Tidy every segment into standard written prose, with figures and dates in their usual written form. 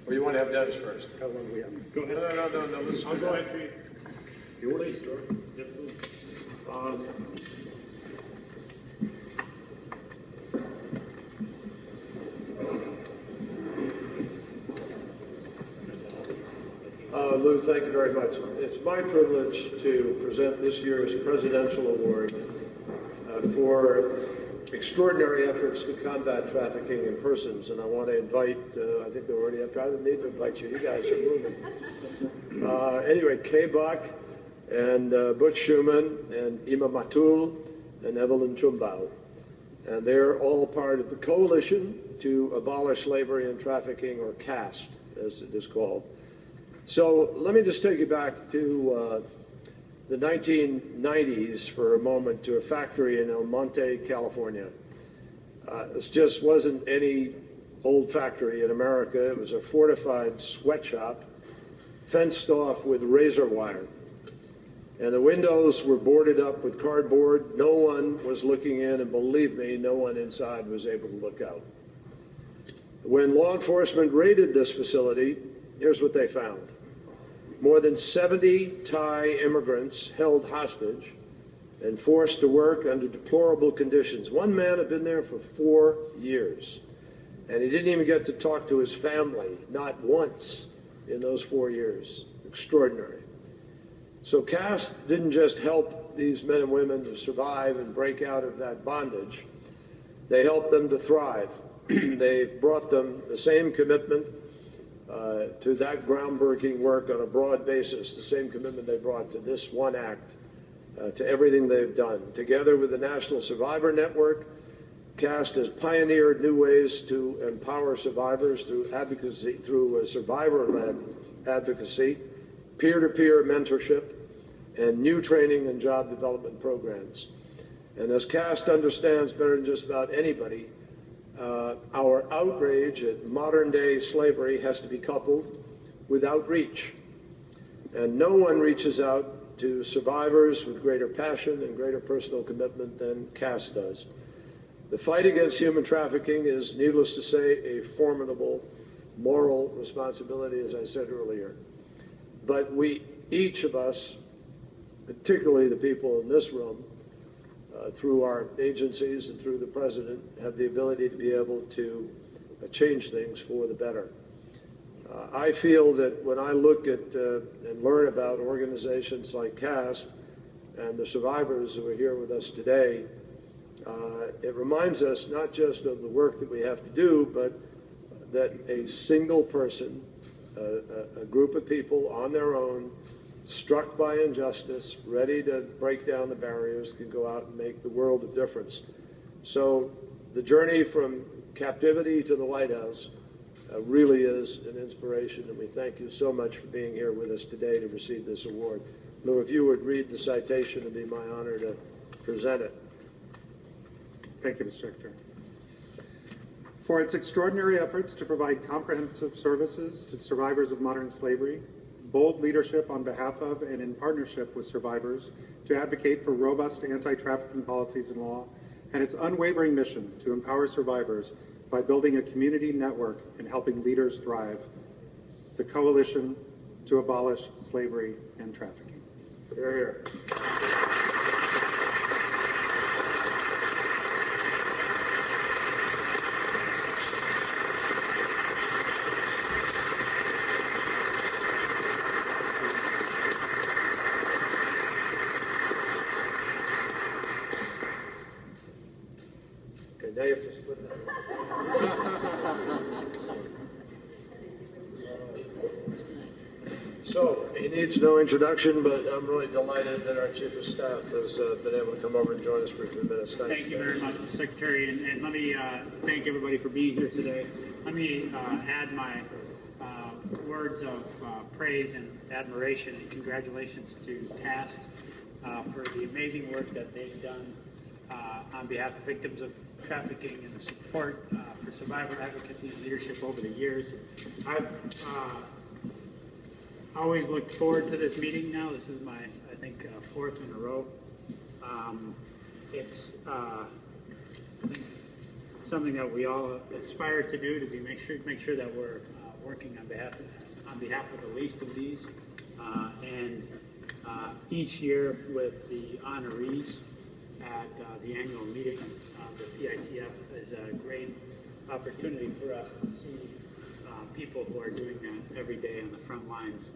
Or you want to have Dennis first? How long do we have? Go ahead. No. Let's I'll go after you. Please. Sure. Absolutely. Lou, thank you very much. It's my privilege to present this year's Presidential Award for extraordinary efforts to combat trafficking in persons. And I want to invite, I think they're already up. I don't need to invite you. You guys are moving. Anyway, Kay Buck and Butch Schuman and Matul and Evelyn Chumbow. And they're all part of the Coalition to Abolish Slavery and Trafficking, or CAST, as it is called. So let me just take you back to the 1990s for a moment, to a factory in El Monte, California. This just wasn't any old factory in America. It was a fortified sweatshop fenced off with razor wire. And the windows were boarded up with cardboard. No one was looking in, and believe me, no one inside was able to look out. When law enforcement raided this facility, here's what they found. More than 70 Thai immigrants held hostage and forced to work under deplorable conditions. One man had been there for 4 years, and he didn't even get to talk to his family, not once in those 4 years. Extraordinary. So CAST didn't just help these men and women to survive and break out of that bondage. They helped them to thrive. They've brought them the same commitment to that groundbreaking work on a broad basis, the same commitment they brought to this one act, to everything they've done. Together with the National Survivor Network, CAST has pioneered new ways to empower survivors through advocacy, through survivor-led advocacy, peer-to-peer mentorship, and new training and job development programs. And as CAST understands better than just about anybody, our outrage at modern-day slavery has to be coupled with outreach. And no one reaches out to survivors with greater passion and greater personal commitment than CAST does. The fight against human trafficking is, needless to say, a formidable moral responsibility, as I said earlier. But we, each of us, particularly the people in this room, through our agencies and through the President, have the ability to be able to change things for the better. I feel that when I look at and learn about organizations like CAST and the survivors who are here with us today, it reminds us not just of the work that we have to do, but that a single person, a group of people on their own, struck by injustice, ready to break down the barriers, can go out and make the world of difference. So the journey from captivity to the White House really is an inspiration, and we thank you so much for being here with us today to receive this award. Lou, if you would read the citation, it would be my honor to present it. Thank you, Mr. Secretary. For its extraordinary efforts to provide comprehensive services to survivors of modern slavery, bold leadership on behalf of and in partnership with survivors to advocate for robust anti-trafficking policies and law, and its unwavering mission to empower survivors by building a community network and helping leaders thrive, the Coalition to Abolish Slavery and Trafficking. Hear, hear. Now you have to split that. So, he needs no introduction, but I'm really delighted that our Chief of Staff has been able to come over and join us for a few minutes. Thank you very much, Mr. Secretary, and let me thank everybody for being here today. Let me add my words of praise and admiration and congratulations to CAST for the amazing work that they've done on behalf of victims of trafficking and the support for survivor advocacy and leadership over the years. I've always looked forward to this meeting now. This is my, I think, fourth in a row. It's I think something that we all aspire to do, to make sure that we're working on behalf of the least of these. And each year with the honorees at the annual meeting of the PITF is a great opportunity for us to see people who are doing that every day on the front lines.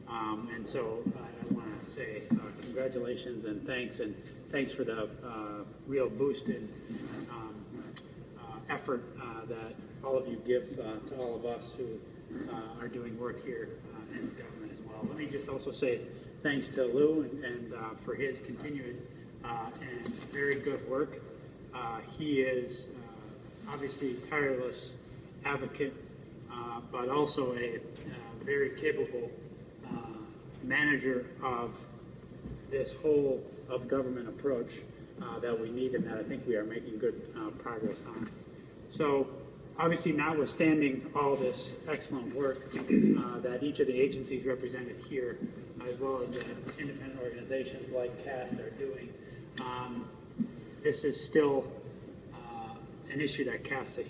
And so I want to say congratulations and thanks for the real boost in effort that all of you give to all of us who are doing work here in government as well. Let me just also say thanks to Lou and for his continued and very good work. He is obviously a tireless advocate, but also a very capable manager of this whole of government approach that we need and that I think we are making good progress on. So obviously notwithstanding all this excellent work that each of the agencies represented here, as well as the independent organizations like CAST are doing, this is still an issue that casts a